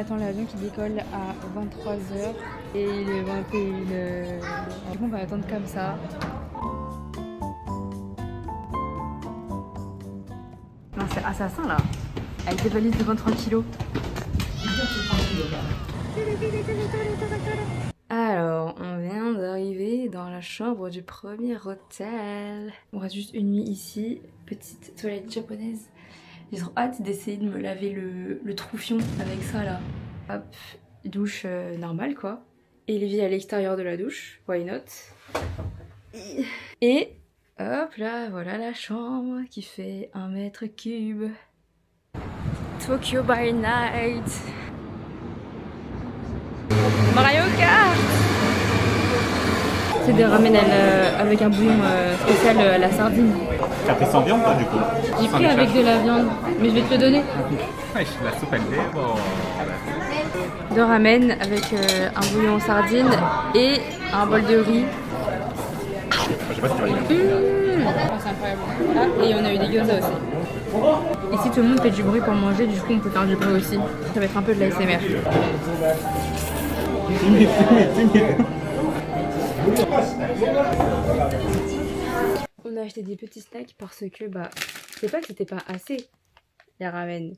attend l'avion qui décolle à 23h et il est 21h. Du coup, on va attendre comme ça. Non, c'est assassin là, avec des valises de 23 kilos. Alors, on vient d'arriver dans la chambre du premier hôtel. On reste juste une nuit ici, petite toilette japonaise. J'ai trop hâte d'essayer de me laver le troufion avec ça là. Hop, douche normale quoi. Et il vit à l'extérieur de la douche, why not. Et hop là, voilà la chambre qui fait 1 mètre cube. Tokyo by night. Mario Kart. C'est des ramen avec un bouillon spécial à la sardine. T'as pris sans viande toi du coup? J'ai pris avec de la viande, mais je vais te le donner. La soupe elle est bon. 2 ramen avec un bouillon sardine et un bol de riz. Je sais pas si tu vas dire. C'est incroyable. Ah, et on a eu des gyoza aussi. Ici tout le monde fait du bruit pour manger, du coup on peut faire du bruit aussi. Ça va être un peu de l'ASMR. On a acheté des petits snacks parce que c'est pas que c'était pas assez les ramen,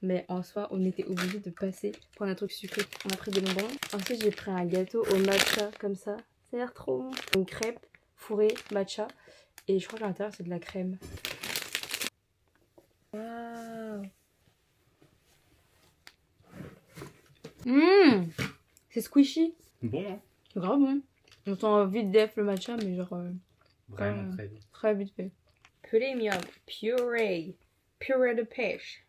mais en soi on était obligé de passer pour un truc sucré. On a pris des bonbons. Ensuite j'ai pris un gâteau au matcha comme ça. Ça a l'air trop bon. Une crêpe fourrée matcha et je crois qu'à l'intérieur c'est de la crème. Waouh. C'est squishy. Bon hein? C'est grave bon. On sent vite def le matcha mais genre Vraiment très vite. très vite fait. Premium purée. Purée de pêche.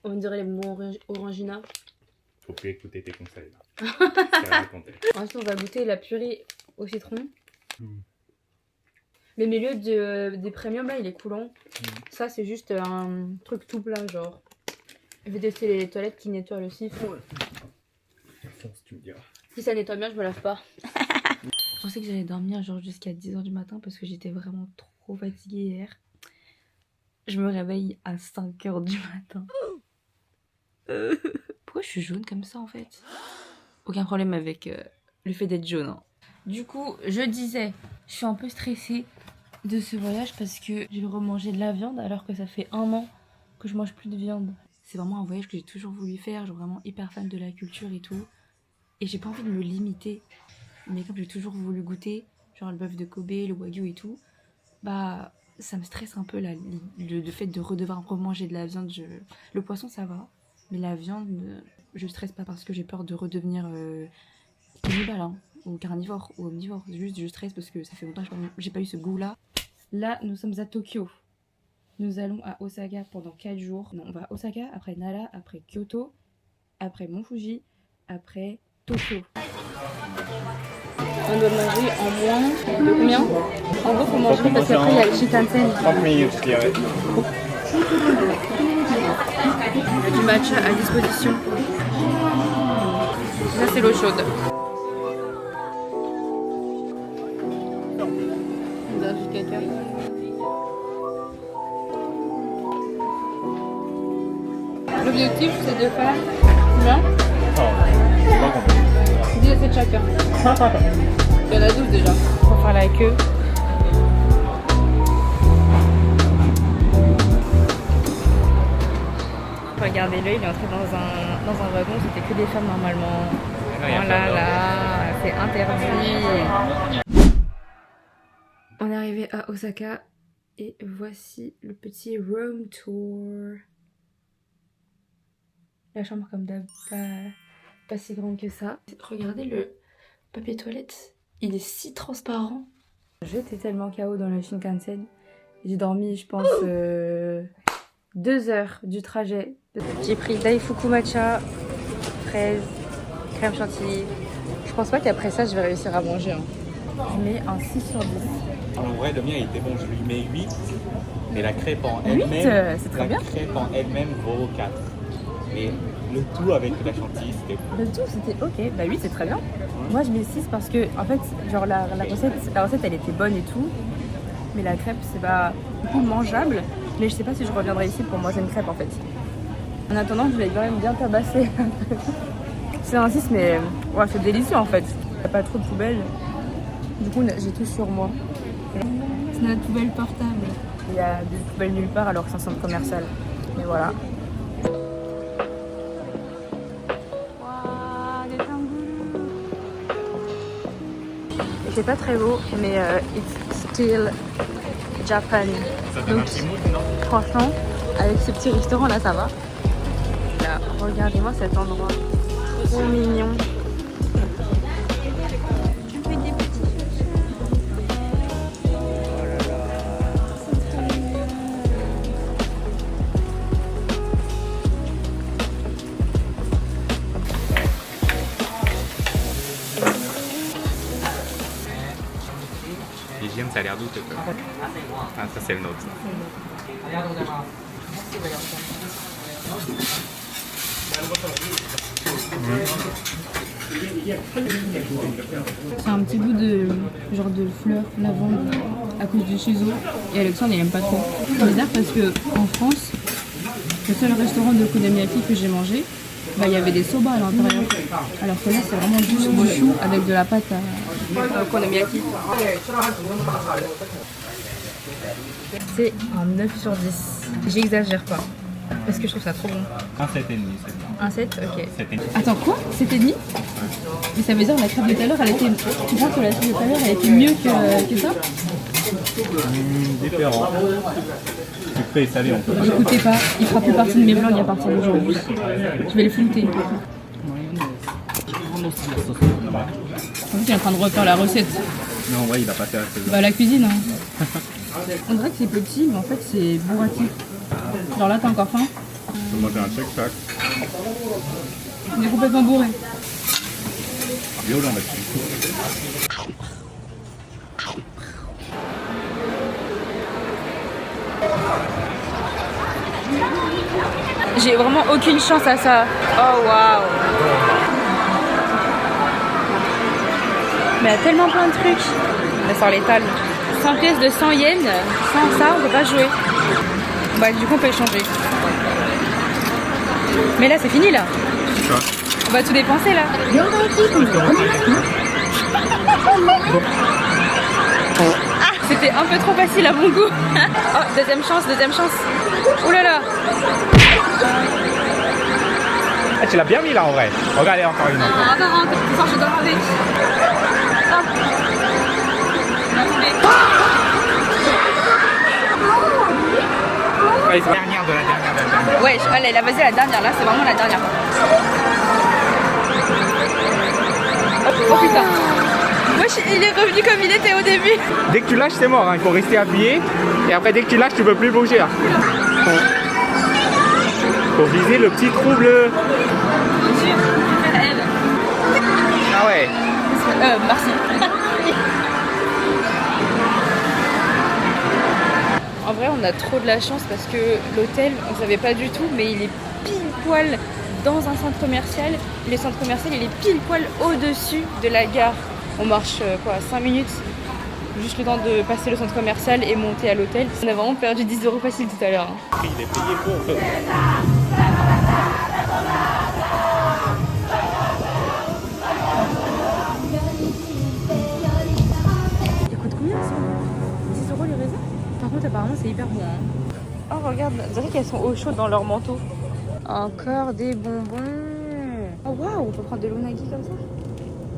On dirait les mots orangina. Faut plus écouter tes conseils là. Ensuite on va goûter la purée au citron. Le milieu des premiums là il est coulant. Ça c'est juste un truc tout plat genre. Je vais tester les toilettes qui nettoient le siphon. Fonce, tu me diras. Si ça nettoie bien je me lave pas. Je pensais que j'allais dormir genre jusqu'à 10h du matin parce que j'étais vraiment trop fatiguée hier. Je me réveille à 5h du matin. Pourquoi je suis jaune comme ça en fait? Aucun problème avec le fait d'être jaune. Hein. Du coup, je disais, je suis un peu stressée de ce voyage parce que j'ai remangé de la viande alors que ça fait 1 an que je mange plus de viande. C'est vraiment un voyage que j'ai toujours voulu faire, genre vraiment hyper fan de la culture et tout. Et j'ai pas envie de me limiter. Mais comme j'ai toujours voulu goûter, genre le bœuf de Kobe, le wagyu et tout, bah ça me stresse un peu là, le fait de redevoir remanger de la viande. Le poisson ça va, mais la viande, je stresse pas parce que j'ai peur de redevenir cannibale hein, ou carnivore ou omnivore. Juste je stresse parce que ça fait longtemps que j'ai pas eu ce goût là. Là nous sommes à Tokyo. Nous allons à Osaka pendant 4 jours. Non, on va à Osaka, après Nara, après Kyoto, après Mont Fuji, après Tokyo. On doit manger en moins de combien? En gros, faut manger parce qu'après il y a le Shinkansen. 30 minutes, je dirais. Il y a du matcha à disposition. Ça, c'est l'eau chaude. On a du caca. L'objectif, c'est de faire combien? C'est pas compris. 10 assiettes chacun. Il y en a 12 déjà. On va faire la queue. Regardez-le, il est entré dans un wagon, c'était que des femmes normalement. Oh là là, c'est interdit. On est arrivé à Osaka et voici le petit room tour. La chambre comme d'hab, pas si grande que ça. Regardez le papier toilette, il est si transparent. J'étais tellement KO dans le Shinkansen. J'ai dormi, je pense, 2 heures du trajet. J'ai pris Daifuku matcha, fraise, crème chantilly. Je pense pas qu'après ça, je vais réussir à manger. Hein. Je mets un 6 sur 10. En vrai, le mien il était bon, je lui mets 8. Mais la crêpe en elle-même, c'est très bien. La crêpe en elle-même vaut 4. Mais le tout avec la chantilly, c'était bon. Le tout, c'était ok. Bah oui, c'est très bien. Moi, je mets 6 parce que, en fait, genre la recette, elle était bonne et tout. Mais la crêpe, c'est pas du coup mangeable. Mais je sais pas si je reviendrai ici pour manger une crêpe, en fait. En attendant, je vais quand même bien tabasser. C'est un 6, mais ouais, c'est délicieux en fait. Il n'y a pas trop de poubelles. Du coup, j'ai tout sur moi. C'est notre poubelle portable. Il y a des poubelles nulle part alors que c'est un centre commercial. Mais voilà. Waouh, des kangourous. C'est pas très beau, mais it's still Japan. Ça donne un petit mood, non? Franchement, avec ce petit restaurant là, ça va. Là, regardez-moi cet endroit. Trop mignon. L'hygiène, ça a l'air douteux. Ah, ça c'est le nôtre. C'est un petit goût de genre de fleurs, lavande à cause du shiso. Et Alexandre il aime pas trop. C'est bizarre parce que en France, le seul restaurant de okonomiyaki que j'ai mangé, bah, il y avait des soba à l'intérieur. Alors que là c'est vraiment juste du chou avec de la pâte à okonomiyaki. C'est un 9 sur 10. J'exagère pas. Parce que je trouve ça trop bon. Un 7,5, c'est bien. Un 7, ok. 7,5. Attends, quoi? 7,5? Mais ça veut dire que la crêpe de tout à l'heure, elle était... Tu penses que la crêpe de tout à l'heure, elle était mieux que ça? Différent. Sucré et salé, on peut pas. Écoutez pas, il fera plus partie de mes vlogs à partir d'aujourd'hui. Je vais les flouter. En fait, il est en train de refaire la recette. Non, ouais, il a passé à 16 Bah, la cuisine, hein. On dirait que c'est petit, mais en fait, c'est bourratif. Genre là, t'as encore faim? Moi, j'ai un check-pack. On est complètement bourré. Violent là-dessus. J'ai vraiment aucune chance à ça. Oh waouh. Mais il y a tellement plein de trucs. On sort l'étal. 100 pièces de 100 yens. Sans ça, on peut pas jouer. Bah du coup on peut échanger. Mais là c'est fini là. On va tout dépenser là. Ah, c'était un peu trop facile à mon goût. Oh, deuxième chance, deuxième chance. Ouh là là. Ah, tu l'as bien mis là en vrai. Regardez encore une. Attends, je dois demander. Ouais, c'est la dernière de la dernière. Ouais, allez, là, vas-y, la dernière, là, c'est vraiment la dernière. Oh putain. Wesh, il est revenu comme il était au début. Dès que tu lâches, c'est mort. Hein. Il faut rester appuyé. Et après, dès que tu lâches, tu peux plus bouger. Là. Faut viser le petit trou bleu. Ah ouais. Merci. En vrai, on a trop de la chance parce que l'hôtel, on ne savait pas du tout, mais il est pile poil dans un centre commercial. Le centre commercial, il est pile poil au-dessus de la gare. On marche 5 minutes, juste le temps de passer le centre commercial et monter à l'hôtel. On a vraiment perdu 10 € facile tout à l'heure. Hein. Il est payé pour. Ça coûte combien ça? 10 € les raisins? Par contre, apparemment, c'est hyper bon. Hein. Oh, regarde, on dirait qu'elles sont au chaud dans leur manteau. Encore des bonbons. Oh, waouh, on peut prendre de l'unagi comme ça?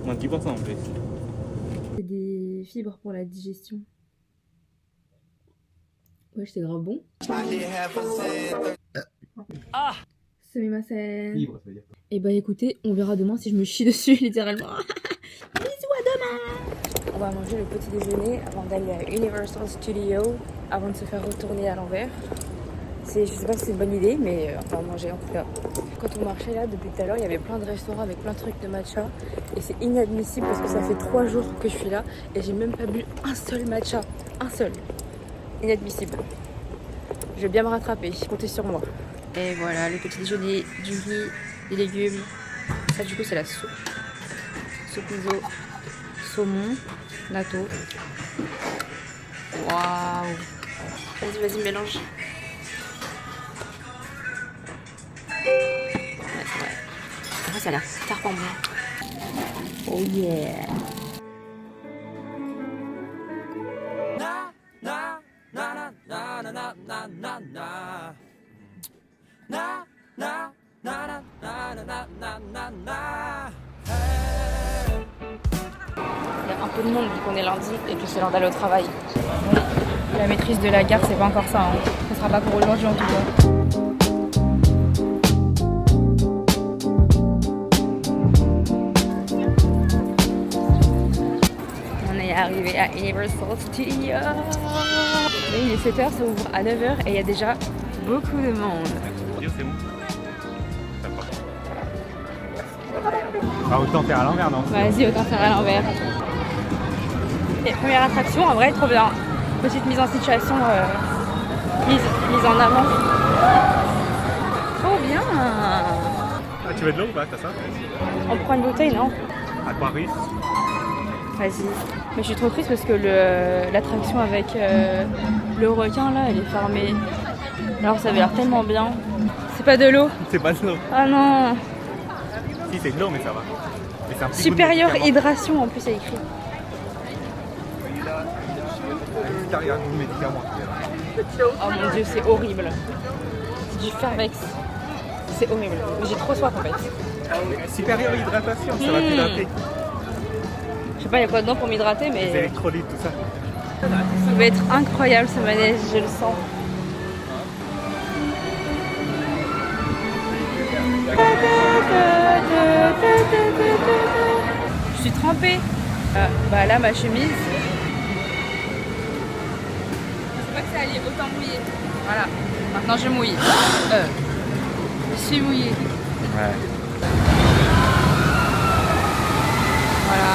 Moins 10% en plus. C'est des fibres pour la digestion. Ouais, c'est grave bon. Ah! Sumimasen. Libre, ça veut dire. Et bah écoutez, on verra demain si je me chie dessus littéralement. Bisous à demain. On va manger le petit déjeuner avant d'aller à Universal Studios, avant de se faire retourner à l'envers. Je sais pas si c'est une bonne idée, mais on va manger en tout cas. Quand on marchait là depuis tout à l'heure, il y avait plein de restaurants avec plein de trucs de matcha. Et c'est inadmissible parce que ça fait 3 jours que je suis là et j'ai même pas bu un seul matcha. Un seul. Inadmissible. Je vais bien me rattraper, comptez sur moi. Et voilà, le petit déjeuner, du riz, des légumes. Ça du coup c'est la soupe. Soupe miso, saumon, natto. Waouh. Vas-y, mélange. ça a l'air tarpin bon. Oh yeah. Il y a un peu de monde vu qu'on est lundi et que c'est l'heure d'aller au travail. Oui, la maîtrise de la gare, c'est pas encore ça. Hein. Ce sera pas pour aujourd'hui en tout cas. On est arrivé à Universal Studios. Et il est 7h, ça ouvre à 9h et il y a déjà beaucoup de monde. C'est où? Ah, autant faire à l'envers, non? Vas-y, autant faire à l'envers. Et première attraction, en vrai, trop bien. Petite mise en situation, mise en avant. Trop bien. Ah, tu veux de l'eau ou pas? T'as ça? On prend une bouteille, non? Aquarius. Vas-y. Mais je suis trop triste parce que l'attraction avec le requin, là, elle est fermée. Alors ça avait l'air tellement bien. C'est pas de l'eau? C'est pas de l'eau. Ah non. Si, c'est de l'eau, mais ça va. Mais c'est un petit Supérieure goût de médicament. hydration, en plus, c'est écrit. Carrière de médicaments. Oh mon dieu, c'est horrible. C'est du Fervex. C'est horrible. Mais j'ai trop soif en fait. Supérieure hydratation, ça va t'hydrater. Je sais pas, il y a quoi dedans pour m'hydrater, Les mais électrolytes, tout ça. ça va être incroyable ce manège, je le sens. Je suis trempée. Bah là, ma chemise. Je sais pas que ça allait autant mouiller. Voilà. Maintenant, je mouille. Je suis mouillée. Ouais. Voilà.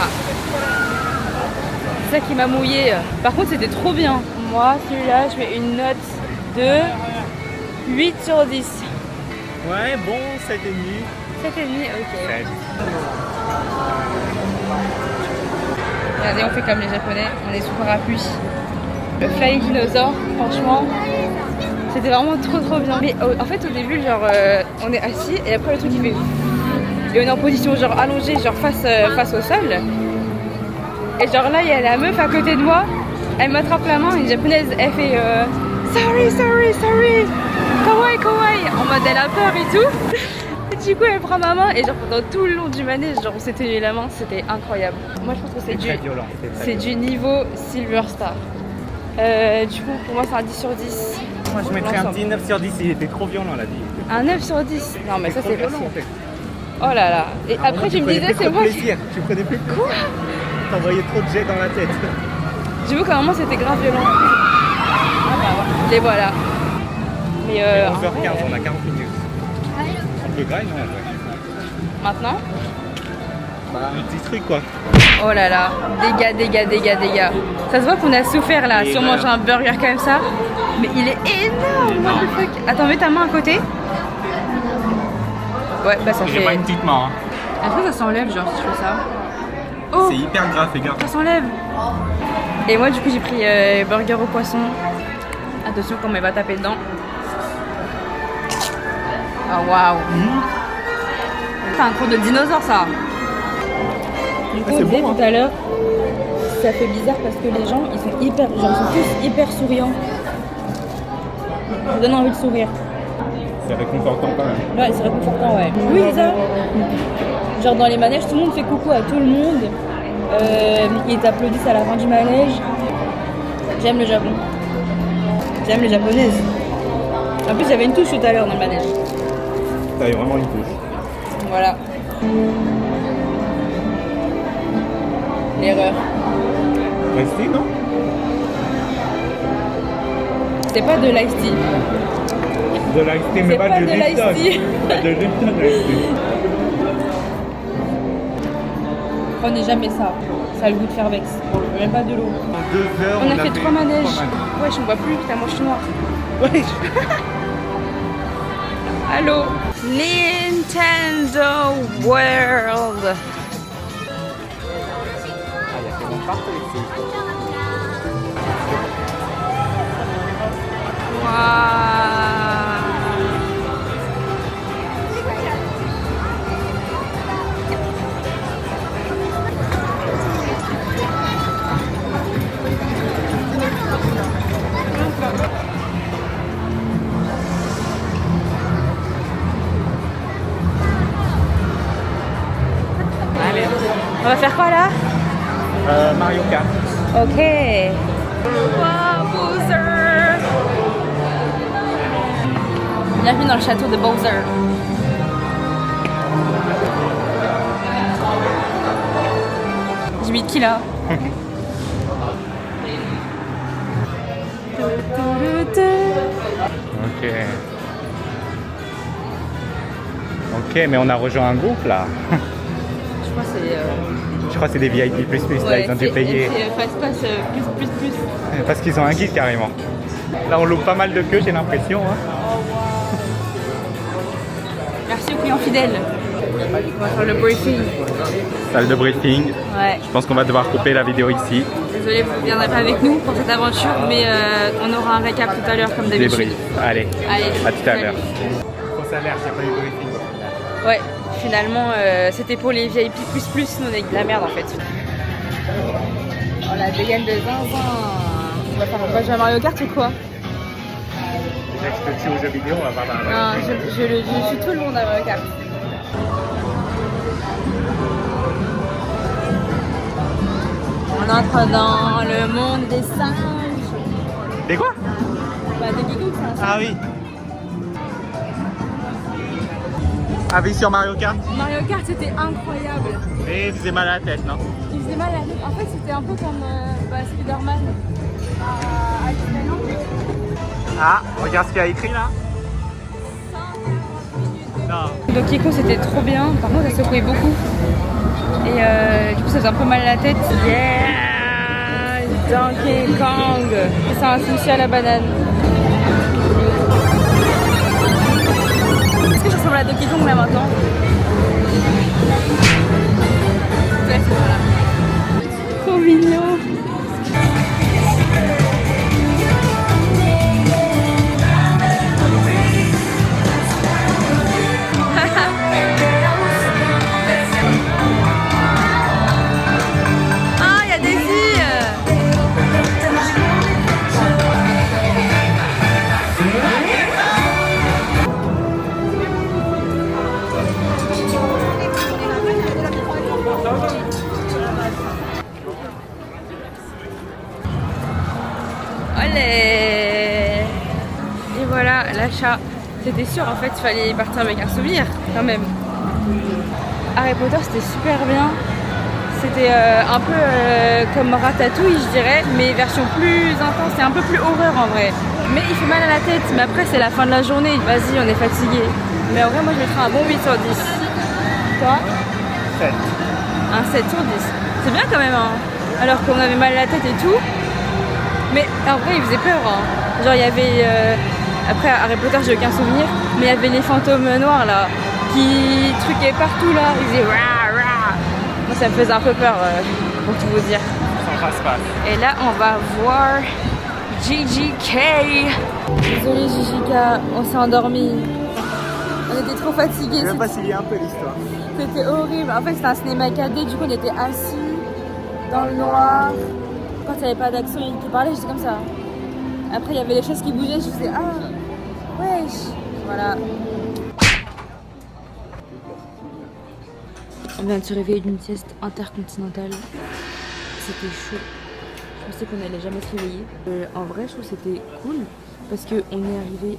C'est ça qui m'a mouillée. Par contre, c'était trop bien. Moi, celui-là, je mets une note de 8 sur 10. Ouais, bon, 7,5. 7,5, ok. Regardez, on fait comme les Japonais, on est sous parapluie. Le Flying Dinosaur, franchement, c'était vraiment trop bien. Mais en fait, au début, genre, on est assis et après le truc il fait. Et on est en position genre allongée, genre face au sol. Et genre là, il y a la meuf à côté de moi, elle m'attrape la main, une japonaise, elle fait sorry, kawaii, en mode elle a peur et tout. Et du coup, elle prend ma main et genre pendant tout le long du manège, genre on s'est tenu la main, c'était incroyable. Moi, je pense que c'est du niveau Silver Star. Du coup, pour moi, c'est un 10 sur 10. Moi, je mettrais un petit 9 sur 10, il était trop violent, la vie. Un 9 sur 10? Non, mais ça, c'est violent, facile. en fait. Oh là là. Et après, tu me disais, c'est moi qui... Tu prenais plus de quoi? T'envoyais trop de jets dans la tête. J'avoue qu'à un moment, c'était grave violent. Ah bah, les voilà. Mais 11h15, on a 40 minutes. Un peu grave, non? Maintenant? Bah, un petit truc, quoi. Oh là là, dégâts. Ça se voit qu'on a souffert là, si on mange un burger comme ça. Mais il est énorme, what the fuck. Attends, mets ta main à côté. Ouais, bah ça fait... J'ai pas une petite main. Hein. Après ça s'enlève genre si je fais ça. Oh, c'est hyper grave, les gars. Ça s'enlève. Et moi du coup j'ai pris burger au poisson. Attention quand elle va taper dedans. Oh waouh. C'est un cours de dinosaure ça. Du coup, on disait tout à l'heure, ça fait bizarre parce que les gens, ils sont tous hyper souriants. Ça donne envie de sourire. C'est réconfortant quand même. Ouais, c'est réconfortant, ouais. Oui, c'est ça. Genre dans les manèges, tout le monde fait coucou à tout le monde. Ils t'applaudissent à la fin du manège. J'aime le Japon. J'aime les japonaises. En plus, j'avais une touche tout à l'heure dans le manège. T'avais vraiment une touche. Voilà. L'erreur. Ice non? C'est pas de l'ice tea. De l'ice tea, mais pas pas de de Lipton. l'ice tea. Pas de Lipton ice tea. Prenez jamais ça. Ça a le goût de faire vex. Même pas de l'eau. En 2 heures, On a fait 3 manèges. Ouais, je ne vois plus, putain, moi je suis noire. Ouais. Allô? Nintendo World. Ah, il y a tellement partout ici. Waouh. On va faire quoi là? Mario Kart. Ok. Wow, Bowser. Bienvenue dans le château de Bowser. J'imite qui là? Ok. Ok, mais on a rejoint un groupe là. Je crois que c'est... Je crois que c'est des VIP++, là, ils ont dû payer. C'est Fastpass plus. Parce qu'ils ont un guide carrément. Là on loupe pas mal de queues, j'ai l'impression. Hein. Merci aux clients fidèles. On va faire le briefing. Salle de briefing. Ouais. Je pense qu'on va devoir couper la vidéo ici. Désolée, vous ne viendrez pas avec nous pour cette aventure, mais on aura un récap tout à l'heure comme d'habitude. Débrief. Allez, à tout à salut. l'heure. Faux salaire, j'ai pas eu de briefing au final. Ouais, finalement c'était pour les VIP++, nous on est de la merde en fait. Oh la dégaine de zinzin. On va faire un match à Mario Kart ou quoi? Déjà que je te tue aux jeux vidéo, on va voir dans la Non, je suis tout le monde à Mario Kart. On entre dans le monde des singes. Des quoi? Bah des bidous, c'est un singe. Ah oui. Avis sur Mario Kart? Mario Kart c'était incroyable. Mais il faisait mal à la tête, non? Il faisait mal à la tête. En fait c'était un peu comme Spider-Man à Disneyland. Ah, regarde ce qu'il y a écrit là. Non. Donkey Kong c'était trop bien, par contre ça secouait beaucoup. Et du coup ça faisait un peu mal à la tête. Yeah, Donkey Kong. C'est un sushi à la banane. Est-ce que je ressemble à Donkey Kong là maintenant? Ouais, c'est voilà. Trop mignon. Ah, il y a des filles. Allez. Et voilà l'achat. C'était sûr en fait, il fallait partir avec un souvenir quand même. Harry Potter c'était super bien. C'était un peu comme Ratatouille je dirais, mais version plus intense, c'est un peu plus horreur en vrai. Mais il fait mal à la tête, mais après c'est la fin de la journée, vas-y on est fatigué. Mais en vrai moi je mettrais un bon 8 sur 10. Toi? 7. Un 7 sur 10. C'est bien quand même hein. Alors qu'on avait mal à la tête et tout. Mais en vrai il faisait peur hein. Genre il y avait... Après Harry Potter j'ai aucun souvenir, mais il y avait les fantômes noirs là qui truquaient partout là, ils faisaient rah rah. Moi ça me faisait un peu peur pour tout vous dire. Sans passe-passe. Et là on va voir JJK. Désolé JJK, on s'est endormi. On était trop fatigués. Je vais pas s'il y a un peu l'histoire. C'était horrible. En fait c'était un cinéma 4D, du coup on était assis dans le noir. Quand il n'y avait pas d'action et qui parlait, j'étais comme ça. Après il y avait les choses qui bougeaient, je faisais ah wesh. Voilà. On vient de se réveiller d'une sieste intercontinentale. C'était chaud. Je pensais qu'on n'allait jamais se réveiller. En vrai, je trouve que c'était cool parce qu'on est arrivé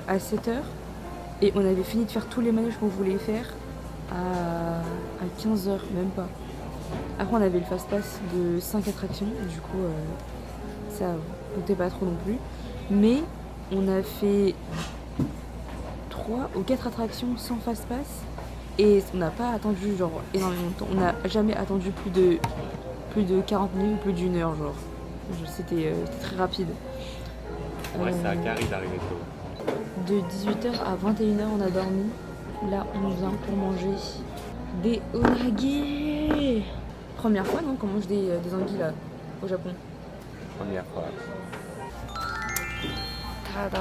à 7h et on avait fini de faire tous les manèges qu'on voulait faire à 15h, même pas. Après, on avait le fast-pass de 5 attractions, du coup, ça comptait pas trop non plus. Mais on a fait 3 ou 4 attractions sans fast-pass. Et on n'a pas attendu genre énormément de temps. On n'a jamais attendu plus de 40 minutes ou plus d'une heure genre. C'était très rapide. Ouais, c'est à Gary d'arriver tôt. De 18h à 21h on a dormi. Là on vient pour manger des onagis. Première fois non qu'on mange des anguilles là au Japon. Première fois. Tada.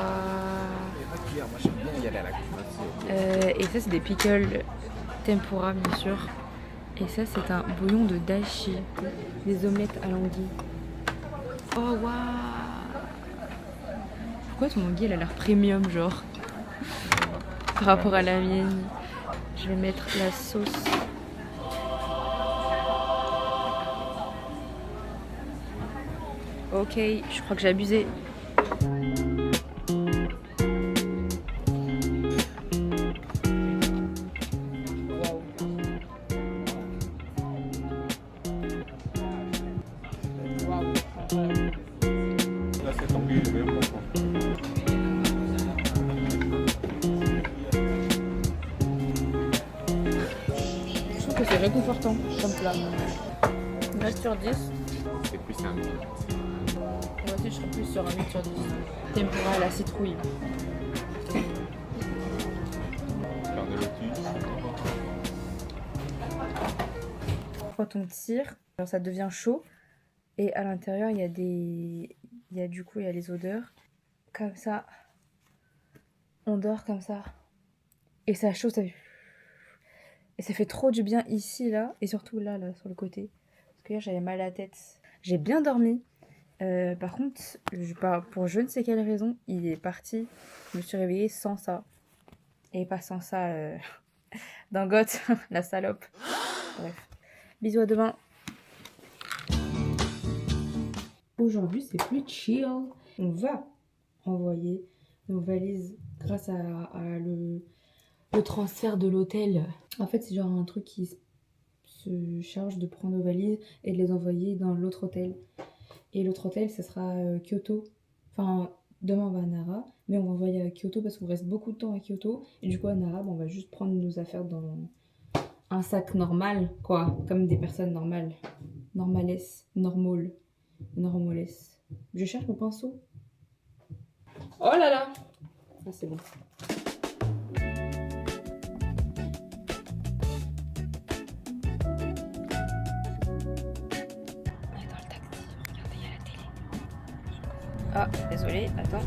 Moi j'aime bien y aller à la course. Et ça c'est des pickles tempura bien sûr. Et ça c'est un bouillon de dashi. Des omelettes à l'anguille. Oh waouh. Pourquoi ton anguille elle a l'air premium genre par rapport à la mienne? Je vais mettre la sauce. Ok, je crois que j'ai abusé. Là, c'est tombé, je vais comprendre. Je trouve que c'est réconfortant comme plat. 9 sur 10. C'est plus simple. Moi aussi je serais plus sur un 8 sur 10. Tempura à la citrouille. Faire de lotus. Quand on tire, alors ça devient chaud et à l'intérieur il y a des, il y a les odeurs comme ça. On dort comme ça et ça chaud, ça fait... et ça fait trop du bien ici là et surtout là sur le côté parce que hier j'avais mal à la tête. J'ai bien dormi. Par contre, pour je ne sais quelle raison, il est parti. Je me suis réveillée sans ça et pas sans ça. Dangote, la salope. Bref. Bisous, à demain. Aujourd'hui, c'est plus chill. On va envoyer nos valises grâce à le transfert de l'hôtel. En fait, c'est genre un truc qui se charge de prendre nos valises et de les envoyer dans l'autre hôtel. Et l'autre hôtel, ce sera Kyoto. Enfin, demain, on va à Nara, mais on va envoyer à Kyoto parce qu'on reste beaucoup de temps à Kyoto. Et du coup, à Nara, on va juste prendre nos affaires dans un sac normal, quoi, comme des personnes normales. Normales, normales. Je cherche mon pinceau. Oh là là! Ah, c'est bon. Ah, désolé, attends.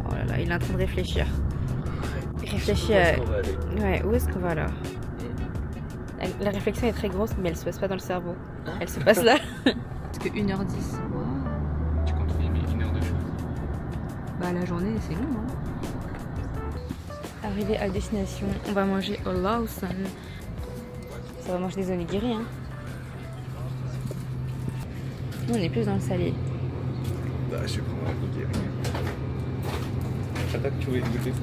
Oh là là, il est en train de réfléchir. Il réfléchit à... Ouais, où est-ce qu'on va là? La réflexion est très grosse, mais elle se passe pas dans le cerveau. Elle se passe là. Parce que 1h10. Wow. Tu comptes filmer 1 heure de choses. Bah la journée c'est long, hein. Arrivé à destination, on va manger au Lawson. Ça va manger des onigiri, hein. Nous on est plus dans le salé. Bah, je suis vraiment goûter. J'attends que tu veux goûter ça.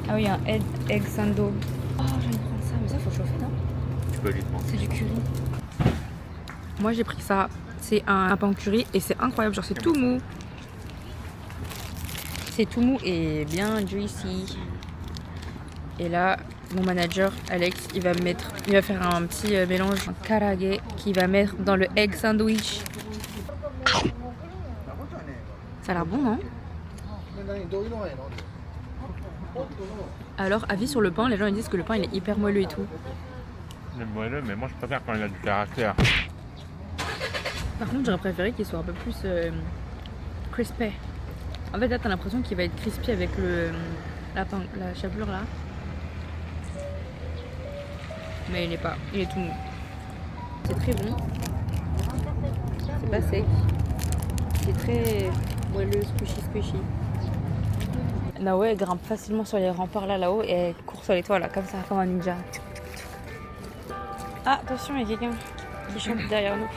Ah oui, un egg sando. Oh, j'ai envie de prendre ça, mais ça faut chauffer, non? Tu peux lui demander. C'est du curry. Moi j'ai pris ça. C'est un pain curry et c'est incroyable, genre c'est tout mou. C'est tout mou et bien juicy. Et là, mon manager Alex, il va faire un petit mélange en karage qu'il va mettre dans le egg sandwich. Ça a l'air bon, non? Alors, avis sur le pain, les gens ils disent que le pain il est hyper moelleux et tout. Il est moelleux, mais moi je préfère quand il a du caractère. Par contre, j'aurais préféré qu'il soit un peu plus crispy. En fait, là, t'as l'impression qu'il va être crispy avec la chapelure là. Mais il n'est pas, il est tout mou. C'est très bon. C'est pas sec. C'est très moelleux, squishy. Naoé, elle grimpe facilement sur les remparts là-haut et elle court sur les toits là, comme ça, comme un ninja. Ah, attention, il y a quelqu'un qui chante derrière nous.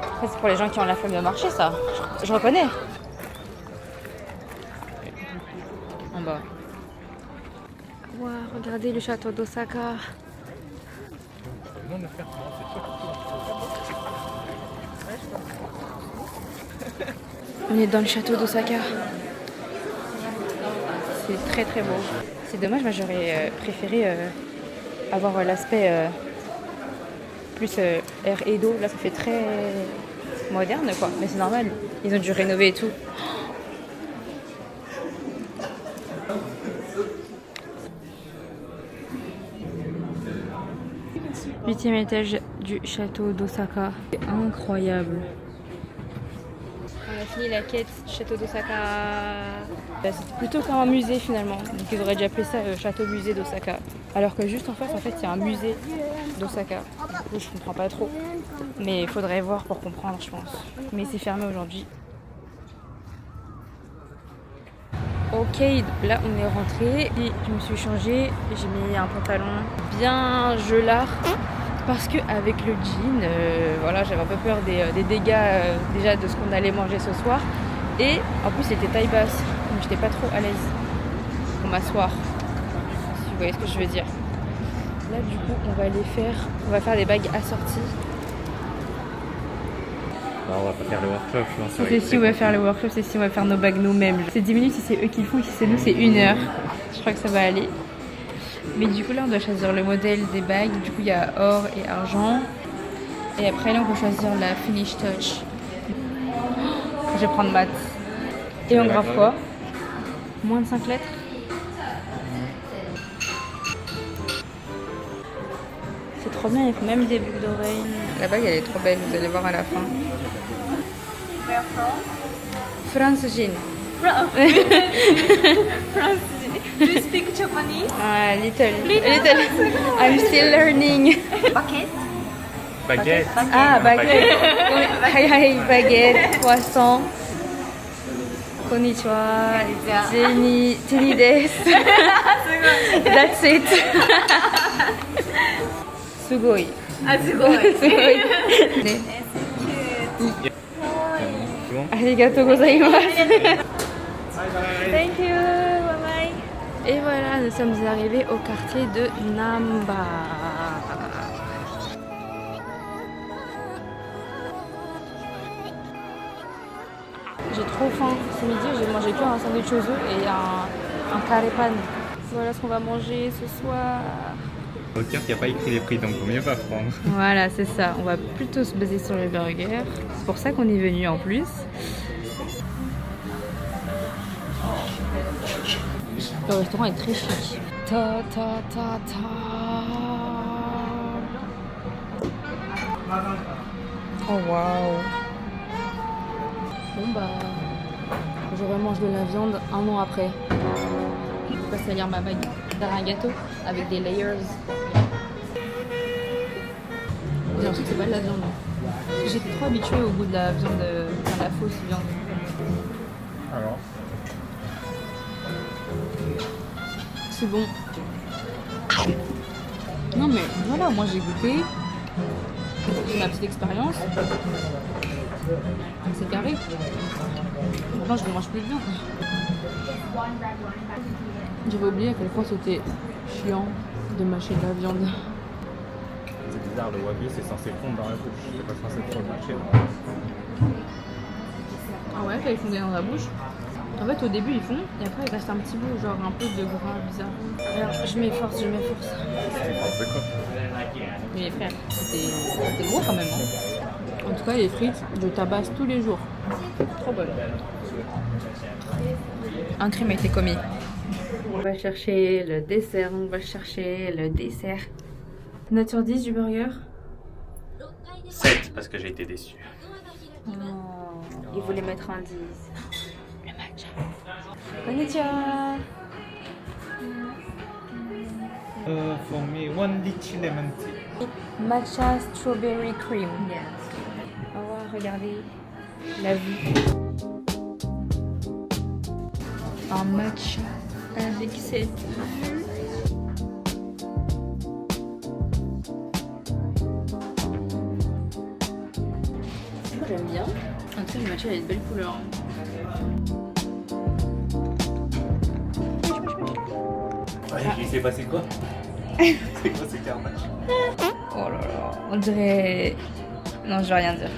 Après, c'est pour les gens qui ont la flemme de marcher, ça. Je reconnais. En bas. Wow, regardez le château d'Osaka. On est dans le château d'Osaka. C'est très très beau. C'est dommage, moi j'aurais préféré avoir l'aspect plus air Edo. Là ça fait très moderne quoi. Mais c'est normal, ils ont dû rénover et tout. 8e étage du château d'Osaka. C'est incroyable. On a fini la quête du château d'Osaka. C'est plutôt comme un musée finalement. Donc ils auraient dû appeler ça château musée d'Osaka. Alors que juste en face, il y a un musée d'Osaka. Du coup, je comprends pas trop. Mais il faudrait voir pour comprendre, je pense. Mais c'est fermé aujourd'hui. Ok, là on est rentré et je me suis changée. J'ai mis un pantalon bien gelard parce que avec le jean, voilà, j'avais un peu peur des dégâts déjà de ce qu'on allait manger ce soir. Et en plus c'était taille basse, donc j'étais pas trop à l'aise pour m'asseoir. Si vous voyez ce que je veux dire. Là du coup on va faire des bagues assorties. On va pas faire le workshop, je pense. C'est si on va faire le workshop, c'est si on va faire nos bagues nous-mêmes. C'est 10 minutes si c'est eux qui font, si c'est nous c'est 1 heure. Je crois que ça va aller. Mais du coup là on doit choisir le modèle des bagues. Du coup il y a or et argent. Et après là on peut choisir la finish touch. Je vais prendre maths. Et on grave quoi? Moins de 5 lettres. C'est trop bien, il faut même des boucles d'oreilles. La bague elle est trop belle, vous allez voir à la fin. France Jean. France. Do you speak Japanese? Little. I'm still learning. Bucket. Baguette. Ah, baguette. Hi, baguette, poisson. Konnichiwa. Jenny desu. That's it. Sugoi. Ah, すごい。ね。ありがとうございます。Thank you. Bye bye. Et voilà, nous sommes arrivés au quartier de Namba. J'ai trop faim. Ce midi, j'ai mangé qu'un sandwich aux œufs et un carepan. Voilà ce qu'on va manger ce soir. Au cœur, il n'y a pas écrit les prix, donc vaut mieux pas prendre. Voilà, c'est ça. On va plutôt se baser sur le burger. C'est pour ça qu'on est venu en plus. Le restaurant est très chic. Ta ta ta ta. Oh waouh. Bon bah, je remange de la viande 1 an après. Je vais pas salir ma bague. Faire un gâteau avec des layers. J'ai l'impression que c'est pas de la viande. J'étais trop habituée au goût de la viande, enfin la fausse viande. Alors, C'est bon. Non mais voilà, moi j'ai goûté. J'ai ma petite expérience. C'est carré. Pourtant je ne mange plus de viande. J'avais oublié à quel point c'était chiant de mâcher de la viande. c'est bizarre, le wagyu c'est censé fondre dans la bouche, c'est pas censé trop le mâcher. Ah ouais, quand ils font dans la bouche. En fait au début ils font et après il reste un petit bout, genre un peu de gras bizarre. Alors je m'efforce. C'est n'importe quoi. Mais frère, c'était gros quand même. Hein. En tout cas les frites, je tabasse tous les jours. Trop bonne. Un crime a été commis. On va chercher le dessert, Note sur 10 du burger. 7 parce que j'ai été déçu. Oh, il voulait mettre un 10. Le matcha. Konnichiwa. For me, 1 lychee lemon tea. Matcha strawberry cream. Yes. On va regarder la vue. Un matcha avec cette vue. J'aime bien. En tout cas, le matcha a une belle couleur. Ouais, il s'est passé quoi? C'est quoi ce carnage? Oh là là, on dirait... Non, je vais rien dire.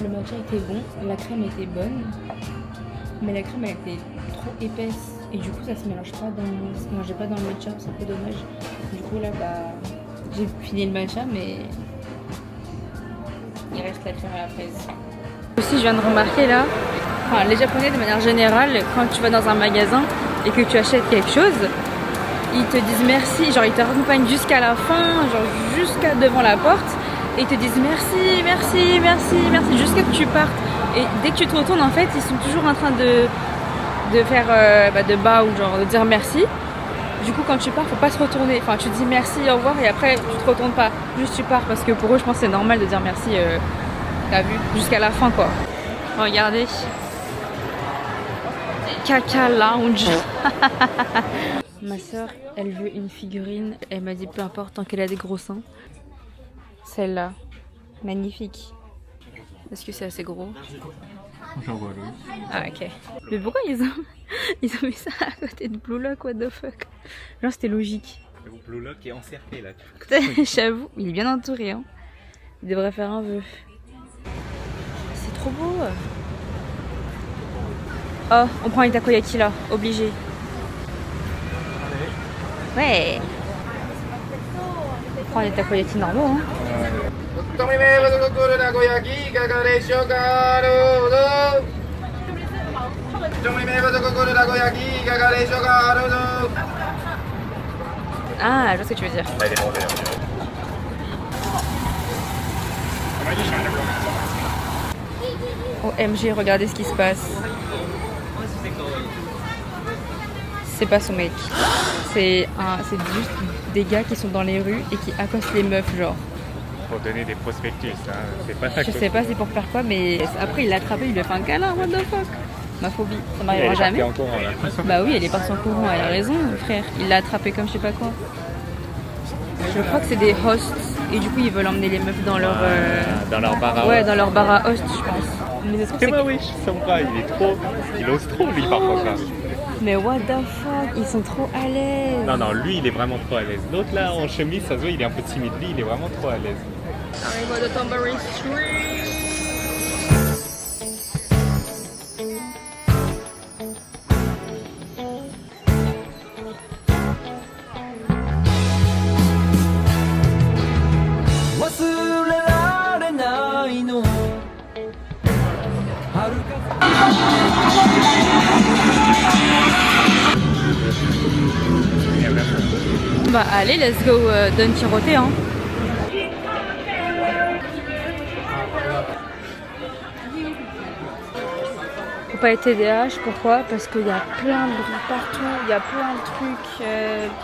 Le matcha était bon, la crème était bonne, mais la crème elle était trop épaisse et du coup ça se mélange pas ça se mélangeait pas dans le matcha, c'est un peu dommage. Du coup là bah j'ai fini le matcha mais il reste la crème à la fraise. Aussi je viens de remarquer là, enfin les japonais de manière générale quand tu vas dans un magasin et que tu achètes quelque chose, ils te disent merci, genre ils te raccompagnent jusqu'à la fin, genre jusqu'à devant la porte. Et ils te disent merci, merci, merci, merci, jusqu'à que tu partes. Et dès que tu te retournes, en fait, ils sont toujours en train de faire de bas ou genre de dire merci. Du coup, quand tu pars, faut pas se retourner. Enfin, tu dis merci, au revoir, et après, tu te retournes pas. Juste tu pars, parce que pour eux, je pense que c'est normal de dire merci, t'as vu, jusqu'à la fin, quoi. Regardez. Caca Lounge. Ma soeur, elle veut une figurine. Elle m'a dit peu importe tant qu'elle a des gros seins. Celle-là, magnifique. Est-ce que c'est assez gros? Ah ok. Mais pourquoi ils ont mis ça à côté de Blue Lock? What the fuck? Genre c'était logique. Le Blue Lock est encerclé là. J'avoue, il est bien entouré. Hein. Il devrait faire un vœu. C'est trop beau. Oh, on prend les takoyaki là, obligé. Ouais. On prend les takoyaki normaux. Hein. Ah, je vois ce que tu veux dire. OMG, regardez ce qui se passe. C'est pas son mec. C'est juste des gars qui sont dans les rues et qui accostent les meufs, genre. Pour donner des prospectus, hein. C'est pas ça. Je sais pas c'est pour faire quoi, mais après il l'a attrapé, il lui a fait un câlin, what the fuck. Ma phobie, ça m'arrivera jamais. Bah oui, elle est partie en courant, elle a raison, frère. Il l'a attrapé comme je sais pas quoi. Je crois que c'est des hosts et du coup ils veulent emmener les meufs dans leur bar à ouais, dans leur bar à host, je pense. Mais c'est moi, oui, je sens pas, il ose trop lui parfois ça. Mais what the fuck, ils sont trop à l'aise. Non, lui il est vraiment trop à l'aise. L'autre là en chemise, ça se voit, il est un peu timide. Lui, il est vraiment trop à l'aise. Arrive de Tombury Street. Bah allez, let's go Don Quirote hein. Faut pas être TDAH, pourquoi? Parce qu'il y a plein de bruit partout, il y a plein de trucs,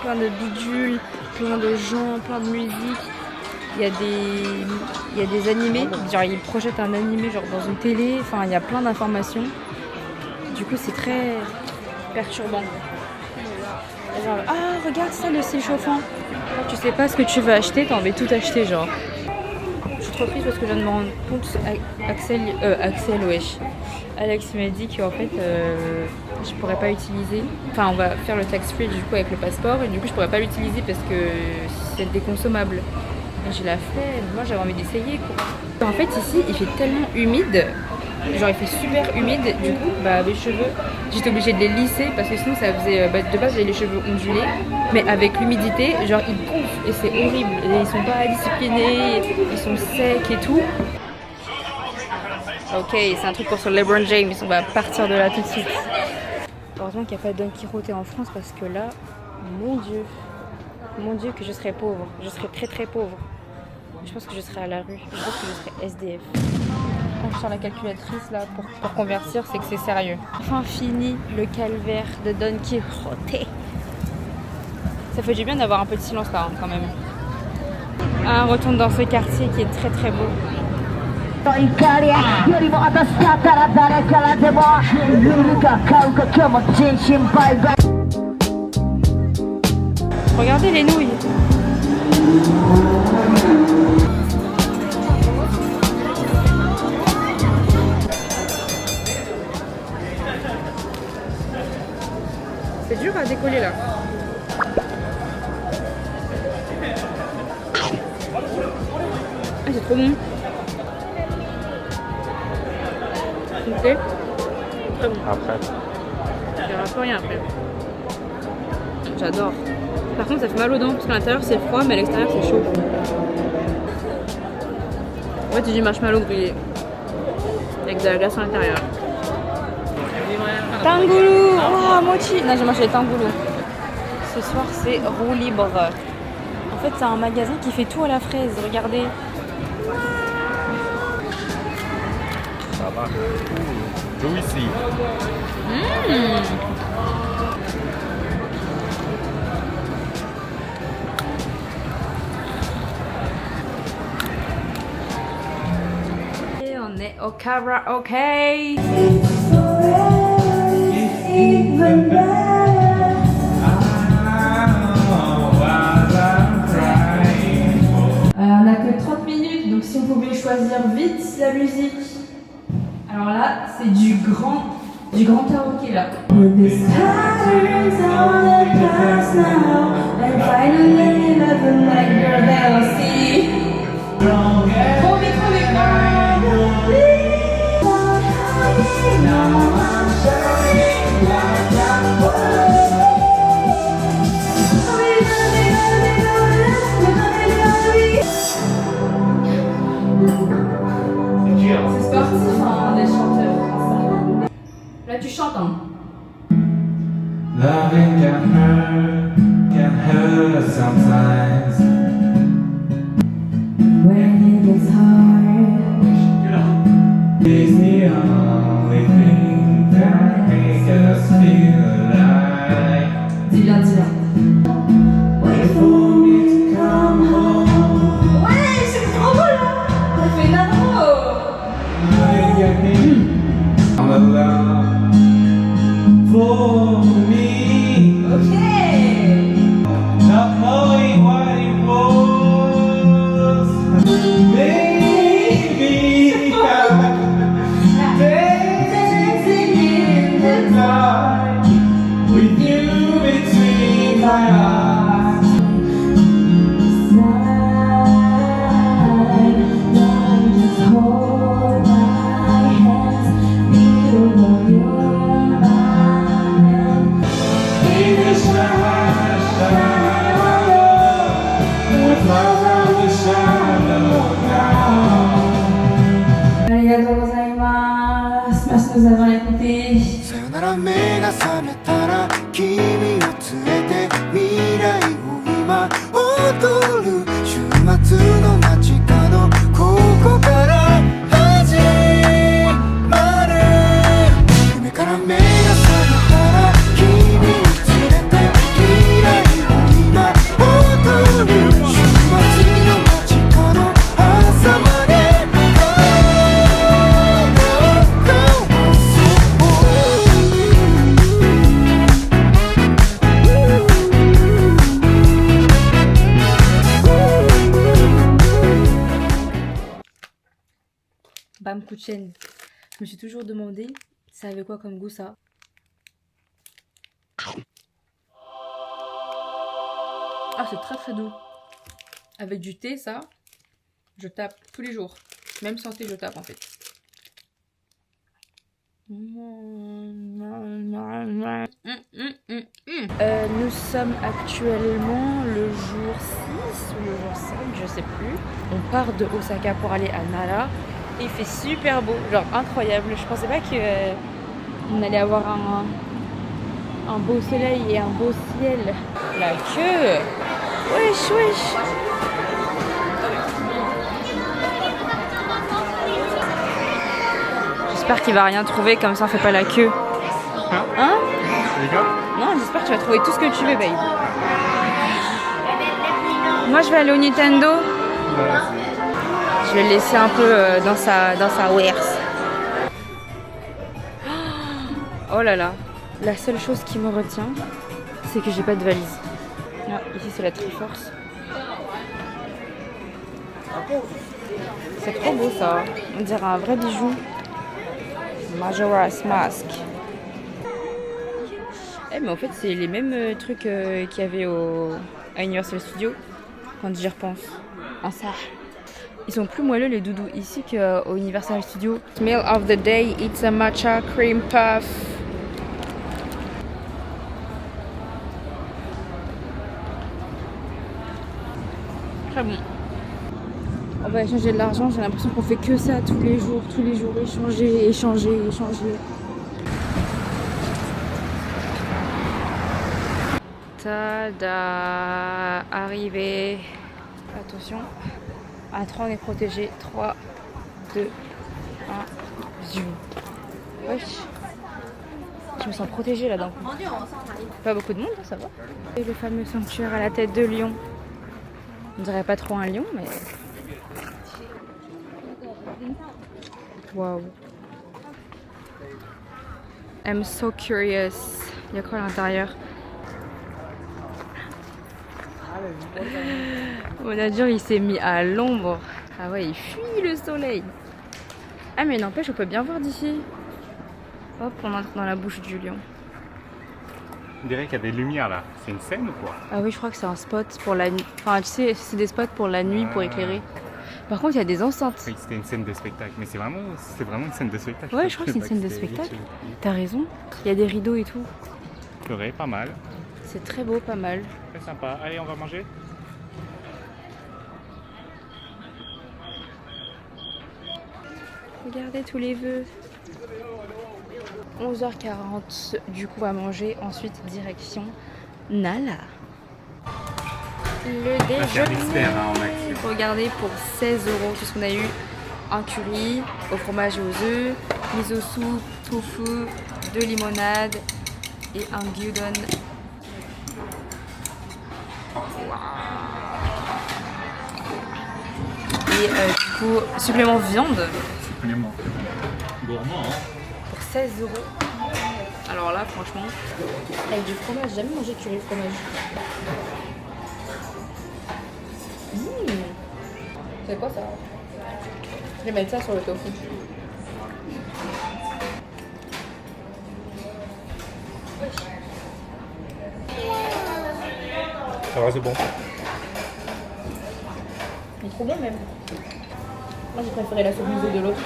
plein de bidules, plein de gens, plein de musique. Il y a des animés, genre ils projettent un animé genre dans une télé, enfin il y a plein d'informations. Du coup c'est très perturbant. Genre, ah regarde ça le style chauffant. Tu sais pas ce que tu veux acheter, t'as envie de tout acheter genre. Je suis trop triste parce que je viens de me rendre compte, Axel wesh. Alex m'a dit qu'en fait je pourrais pas utiliser, enfin on va faire le tax free du coup avec le passeport et du coup je pourrais pas l'utiliser parce que c'est déconsommable. Et j'ai la flemme, moi j'avais envie d'essayer quoi. En fait ici il fait tellement humide, genre il fait super humide, du coup bah mes cheveux, j'étais obligée de les lisser parce que sinon ça faisait, de base j'avais les cheveux ondulés, mais avec l'humidité genre ils gonflent et c'est horrible, et ils sont pas disciplinés, ils sont secs et tout. Ok, c'est un truc pour sur LeBron James, on va partir de là tout de suite. Heureusement qu'il n'y a pas de Don Quirote en France parce que là, mon Dieu que je serais pauvre, je serais très très pauvre. Je pense que je serais à la rue, je pense que je serais SDF. Quand je sors la calculatrice là pour convertir, c'est que c'est sérieux. Enfin fini le calvaire de Don Quirote. Ça fait du bien d'avoir un peu de silence là hein, quand même. On retourne dans ce quartier qui est très très beau. Regardez les nouilles. C'est dur à décoller là. Ah, c'est trop bon. Ok. Très bon. Après. Il n'y aura pas rien après. J'adore. Par contre ça fait mal aux dents parce qu'à l'intérieur c'est froid mais à l'extérieur c'est chaud. En fait c'est du marshmallow grillé. Avec de la glace à l'intérieur. Tangoulou. Oh mochi. Non j'ai mangé les tangoulou. Ce soir c'est roue libre. En fait c'est un magasin qui fait tout à la fraise. Regardez. Ça va. Juicy. au karaoké. On n'a que 30 minutes, donc si on pouvait choisir vite la musique. Alors là, c'est du grand karaoké là. C'est sportif hein, les chanteurs. Là tu chantes hein. Loving can hurt sometimes. When it gets hard. It's the only thing that makes us feel alive. Dis bien. Wait for me to come home. Ouais, c'est trop beau là. Ça fait une intro. I'm alone for me. Ok. Not knowing what it was. Maybe dancing in the dark with you between my arms. Just hold my hands, feel your mind. In the shadow, with love on the shadow now. Arigatou gozaimasu. Merci de nous avoir écoutés. さよなら目が覚めたら君を連れて未来を今踊る週末の街角ここから始まる夢から目が覚めたら君を連れて未来を今踊る週末の街角朝までBamkuchen. Je me suis toujours demandé, ça avait quoi comme goût ça? Ah, c'est très très doux. Avec du thé, ça, je tape tous les jours. Même sans thé, je tape en fait. Nous sommes actuellement le jour 6 ou le jour 5, je sais plus. On part de Osaka pour aller à Nara. Et il fait super beau, genre incroyable. Je pensais pas qu'on allait avoir un beau soleil et un beau ciel. La queue! Wesh, wesh! J'espère qu'il va rien trouver, comme ça on fait pas la queue. Hein? Non, j'espère que tu vas trouver tout ce que tu veux, babe. Moi je vais aller au Nintendo. Je vais le laisser un peu dans sa wares. Oh là là. La seule chose qui me retient, c'est que j'ai pas de valise. Ah, ici c'est la Triforce. C'est trop beau ça. On dirait un vrai bijou. Majora's Mask. Eh mais en fait c'est les mêmes trucs qu'il y avait à Universal Studios quand j'y repense. Un ça. Ils sont plus moelleux les doudous ici qu'au Universal Studios. Meal of the day, it's a matcha cream puff. Très bon. On va échanger de l'argent, j'ai l'impression qu'on fait que ça tous les jours, échanger, échanger, échanger. Tada, arrivé. Attention. À 3 on est protégé. 3, 2, 1. Zoom. Wesh. Je me sens protégée là-dedans. Pas beaucoup de monde, ça va. Et le fameux sanctuaire à la tête de lion. On dirait pas trop un lion, mais... Waouh. I'm so curious. Il y a quoi à l'intérieur? Mon manager il s'est mis à l'ombre. Ah ouais, il fuit le soleil. Ah mais n'empêche, on peut bien voir d'ici. Hop, on entre dans la bouche du lion. On dirait qu'il y a des lumières là. C'est une scène ou quoi? Ah oui, je crois que c'est un spot pour la nuit. Enfin, tu sais, c'est des spots pour la nuit, pour éclairer. Par contre, il y a des enceintes. Oui, c'était une scène de spectacle. Mais c'est vraiment une scène de spectacle. Ouais, je crois que c'est une scène de spectacle. T'as raison. Il y a des rideaux et tout. Pleurer, pas mal. C'est très beau, pas mal. Très sympa. Allez, on va manger. Regardez tous les vœux. 11h40, du coup, à manger. Ensuite, direction Nala. Le C'est un déjeuner. expert hein, en action. Regardez, pour 16 €, tout ce qu'on a eu. Un curry au fromage et aux œufs, miso soup, tofu, 2 limonades et un gyudon. Et du coup, supplément viande Supplément. Gourmand, hein. pour 16 €. Alors là, franchement, avec du fromage, j'ai jamais mangé de curry fromage. C'est quoi ça? Je vais mettre ça sur le tofu. Ça va, c'est bon. Il est trop bon même. Moi j'ai préféré la soupe miso de l'autre.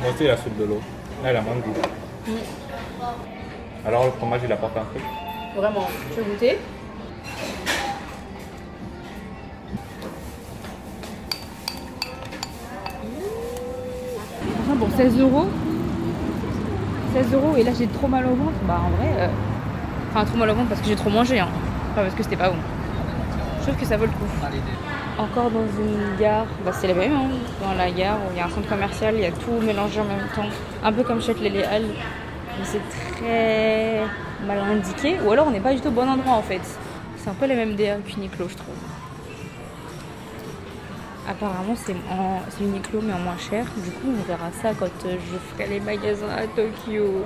Moi aussi, la soupe de l'eau. Là, elle a moins de goût. Alors, le fromage, il apporte un truc. Vraiment, tu veux goûter? Franchement pour 16 €. 16 € et là j'ai trop mal au ventre. Bah en vrai, enfin trop mal au ventre parce que j'ai trop mangé, hein. Pas parce que c'était pas bon. Je trouve que ça vaut le coup. Encore dans une gare, bah c'est la même, hein. Dans la gare où il y a un centre commercial, il y a tout mélangé en même temps. Un peu comme Châtelet-Les Halles, mais c'est très mal indiqué. Ou alors on n'est pas du tout au bon endroit en fait. C'est un peu la même DA qu'Uniqlo, je trouve. Apparemment c'est Uniqlo mais en moins cher. Du coup on verra ça quand je ferai les magasins à Tokyo.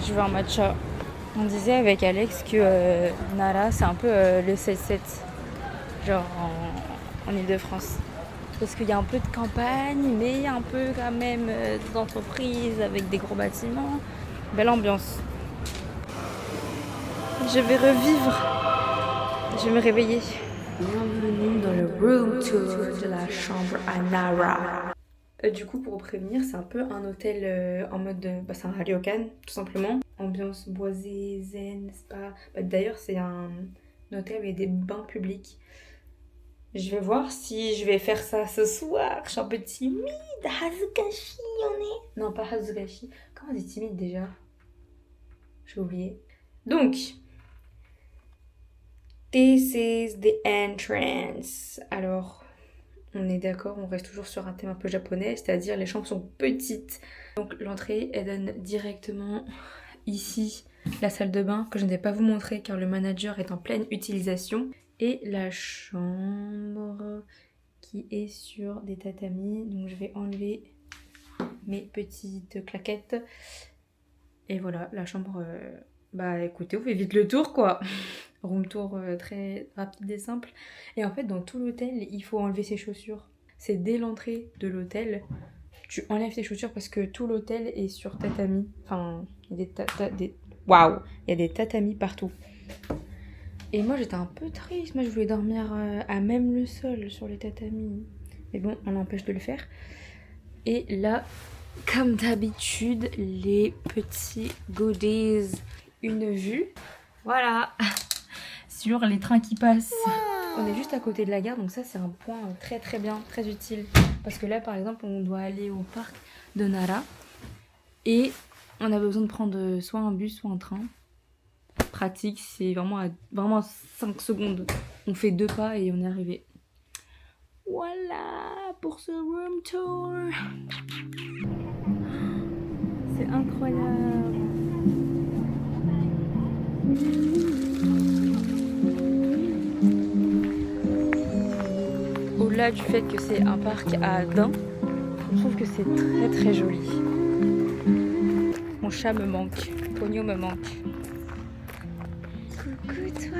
Je veux un matcha. On disait avec Alex que Nara c'est un peu le 7-7, genre en Ile-de-France. Parce qu'il y a un peu de campagne, mais un peu quand même d'entreprise avec des gros bâtiments. Belle ambiance. Je vais revivre. Je vais me réveiller. Bienvenue dans le room tour de la chambre à Nara. Du coup, pour vous prévenir, c'est un peu un hôtel en mode... c'est un ryokan, tout simplement. Ambiance boisée, zen, spa. D'ailleurs, c'est un hôtel où il y a des bains publics. Je vais voir si je vais faire ça ce soir. Je suis un peu timide. Hazukashi, on est... Non, pas Hazukashi. Comment on dit timide déjà? J'ai oublié. Donc... This is the entrance. Alors, on est d'accord, on reste toujours sur un thème un peu japonais, c'est-à-dire les chambres sont petites. Donc l'entrée, elle donne directement ici la salle de bain que je ne vais pas vous montrer car le manager est en pleine utilisation. Et la chambre qui est sur des tatamis. Donc je vais enlever mes petites claquettes. Et voilà, la chambre... bah écoutez, on fait vite le tour quoi. Room tour très rapide et simple. Et en fait dans tout l'hôtel il faut enlever ses chaussures. C'est dès l'entrée de l'hôtel. Tu enlèves tes chaussures parce que tout l'hôtel est sur tatami. Enfin, il y a waouh, il y a des tatamis partout. Et moi j'étais un peu triste. Moi je voulais dormir à même le sol sur les tatamis. Mais bon, on empêche de le faire. Et là, comme d'habitude, les petits goodies. Une vue, voilà, sur les trains qui passent. Wow. On est juste à côté de la gare, donc ça c'est un point très très bien, très utile. Parce que là par exemple on doit aller au parc de Nara et on a besoin de prendre soit un bus soit un train. Pratique, c'est vraiment 5 secondes. On fait 2 pas et on est arrivé. Voilà pour ce room tour. C'est incroyable. au-delà du fait que c'est un parc à daims, je trouve que c'est très très joli. Mon chat me manque, Pogno me manque. Coucou toi.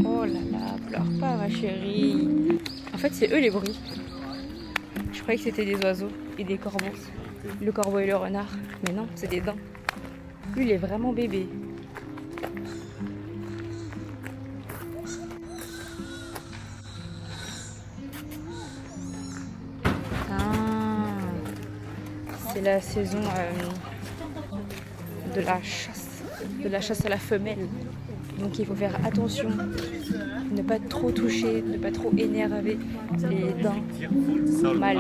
Oh là là, pleure pas ma chérie. En fait c'est eux les bruits. Je croyais que c'était des oiseaux et des corbeaux. Le corbeau et le renard. Mais non, c'est des daims. Lui il est vraiment bébé. C'est la saison de la chasse à la femelle. Donc il faut faire attention, ne pas trop toucher, ne pas trop énerver les daims mâles.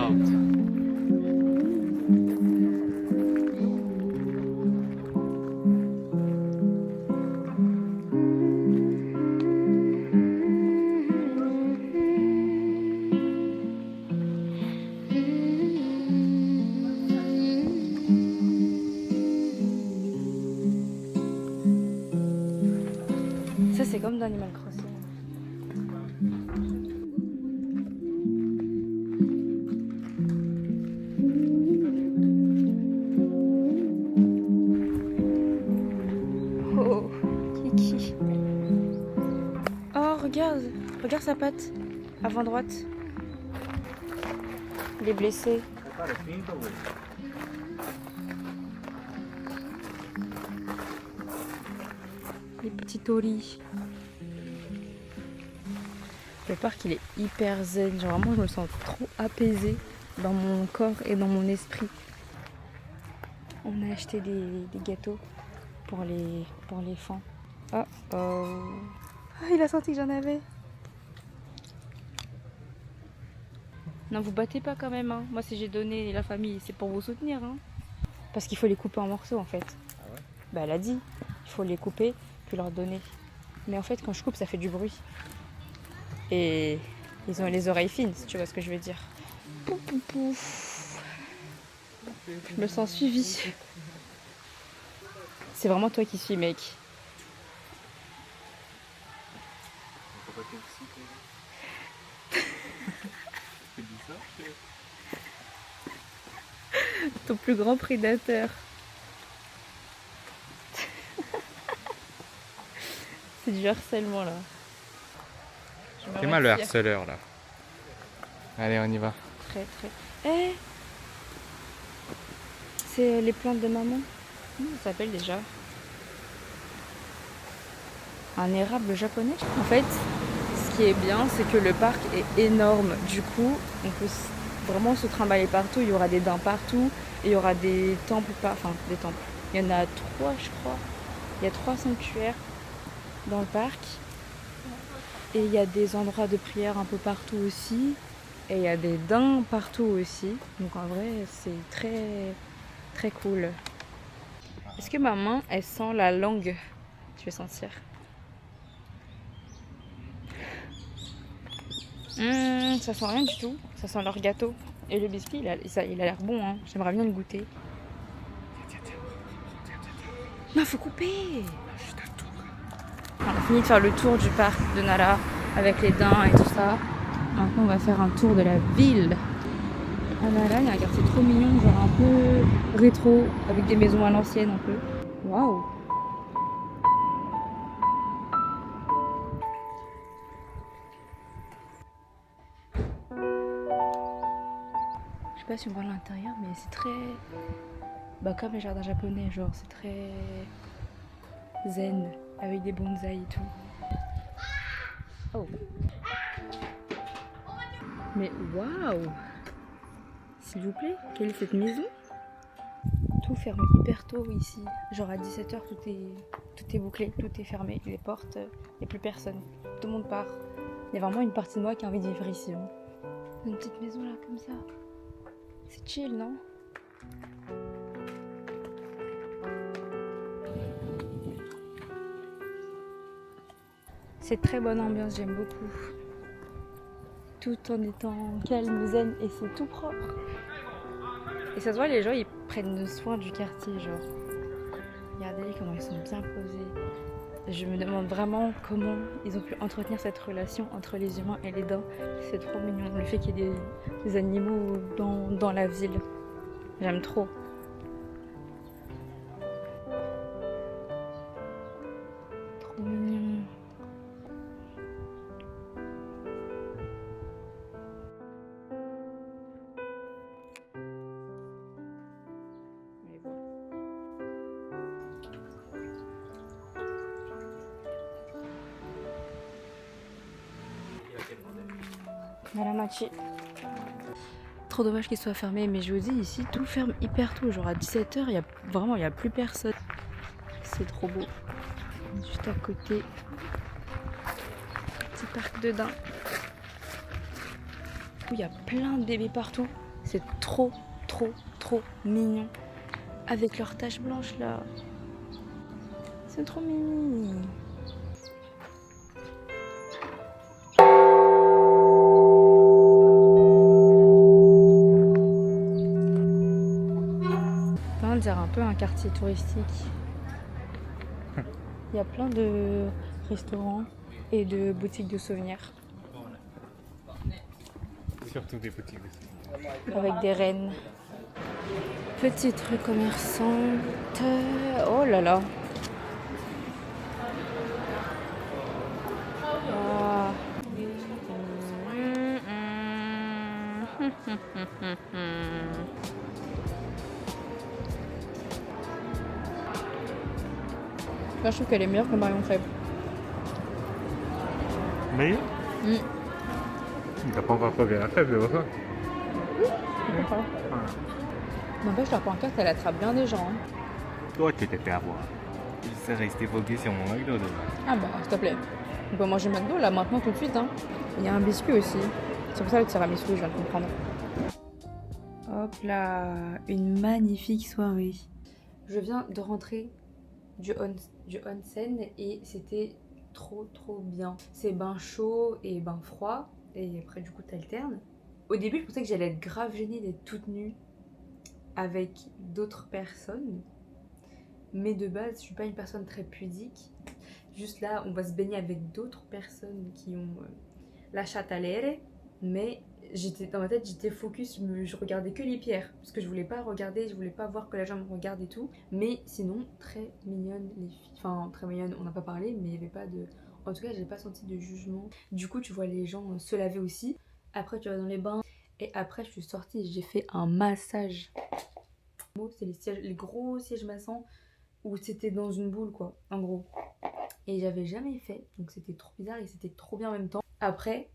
Ça c'est comme dans Animal Crossing. Oh, Kiki. Oh, regarde sa patte. Avant droite. Il est blessé. Les petits toris. Le parc il est hyper zen, genre vraiment je me sens trop apaisée dans mon corps et dans mon esprit. On a acheté des gâteaux pour les fans. Oh oh. Ah, il a senti que j'en avais. Non, vous battez pas quand même, hein. Moi si j'ai donné la famille c'est pour vous soutenir, hein. Parce qu'il faut les couper en morceaux en fait. Ah ouais? Bah elle a dit, il faut les couper puis leur donner. Mais en fait quand je coupe ça fait du bruit. Et ils ont les oreilles fines, si tu vois ce que je veux dire. Pouf, pouf, pouf. Je me sens suivie. C'est vraiment toi qui suis, mec. Ton plus grand prédateur. C'est du harcèlement là. Fais mal le harceleur là. Allez, on y va. Très très. Eh, c'est les plantes de maman. Comment ça s'appelle déjà? Un érable japonais. En fait, ce qui est bien, c'est que le parc est énorme. Du coup, on peut vraiment se trimballer partout. Il y aura des daims partout. Et il y aura des temples, enfin des temples. Il y en a 3, je crois. Il y a 3 sanctuaires dans le parc. Et il y a des endroits de prière un peu partout aussi. Et il y a des daims partout aussi. Donc en vrai, c'est très très cool. Est-ce que ma main, elle sent la langue? Je vais sentir. Ça sent rien du tout. Ça sent leur gâteau. Et le biscuit, il a l'air bon. Hein. J'aimerais bien le goûter. Non, faut couper. On a fini de faire le tour du parc de Nara avec les daims et tout ça. Maintenant, on va faire un tour de la ville. À Nara, il y a un quartier trop mignon, genre un peu rétro, avec des maisons à l'ancienne un peu. Waouh! Je sais pas si on voit l'intérieur, mais c'est très... Bah, comme les jardins japonais, genre c'est très zen, avec des bonsaïs et tout. Oh! Mais waouh! S'il vous plaît, quelle est cette maison? Tout ferme hyper tôt ici. Genre à 17h, tout est bouclé, tout est fermé. Les portes, il n'y a plus personne. Tout le monde part. Il y a vraiment une partie de moi qui a envie de vivre ici. Hein. Une petite maison là, comme ça. C'est chill, non? C'est très bonne ambiance, j'aime beaucoup. Tout en étant calme, zen et c'est tout propre. Et ça se voit, les gens ils prennent soin du quartier, genre. Regardez comment ils sont bien posés. Je me demande vraiment comment ils ont pu entretenir cette relation entre les humains et les dents. C'est trop mignon, le fait qu'il y ait des animaux dans la ville. J'aime trop. Trop mignon. Malamachi. Trop dommage qu'il soit fermé, mais je vous dis ici tout ferme hyper tôt, genre à 17h, il y a plus personne. C'est trop beau. Juste à côté, petit parc de daims. Il y a plein de bébés partout. C'est trop mignon. Avec leurs taches blanches là. C'est trop mignon. On dirait un peu un quartier touristique. Il y a plein de restaurants et de boutiques de souvenirs. Surtout des boutiques de souvenirs. Avec des rennes. Petite rue commerçante. Oh là là. Ah. Là, je trouve qu'elle est meilleure que Marion Crêpe. Mais t'as pas encore trouvé la crêpe, c'est pour ça. N'empêche, la pancarte, elle attrape bien des gens. Hein. Toi, tu t'es fait avoir. Je sais rester focus sur mon McDo demain. Ah bah, s'il te plaît. On peut manger McDo là, maintenant, tout de suite. Hein. Il y a un biscuit aussi. C'est pour ça le tiramisu, je viens de comprendre. Hop là, une magnifique soirée. Je viens de rentrer du onsen et c'était trop bien. C'est bain chaud et bain froid et après du coup t'alternes. Au début je pensais que j'allais être grave gênée d'être toute nue avec d'autres personnes, mais de base je suis pas une personne très pudique. Juste là on va se baigner avec d'autres personnes qui ont la chatte à l'air, mais dans ma tête j'étais focus, je regardais que les pierres parce que je voulais pas regarder, je voulais pas voir que la jambe me regarde et tout. Mais sinon très mignonnes les filles, enfin très mignonnes, on n'a pas parlé mais il y avait pas de, en tout cas j'ai pas senti de jugement. Du coup tu vois les gens se laver aussi, après tu vas dans les bains et après je suis sortie et j'ai fait un massage. C'est les gros sièges massants où c'était dans une boule quoi en gros, et j'avais jamais fait donc c'était trop bizarre et c'était trop bien en même temps. Après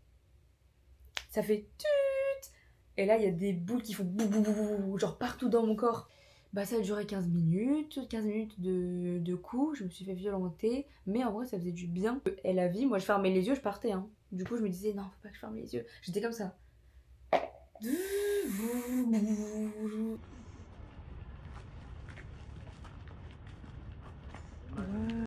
ça fait tut et là il y a des boules qui font bou bou bou bou, genre partout dans mon corps. Bah ça a duré 15 minutes de coups, je me suis fait violenter, mais en vrai ça faisait du bien. Et la vie, moi je fermais les yeux, je partais hein. Du coup je me disais non faut pas que je ferme les yeux, j'étais comme ça.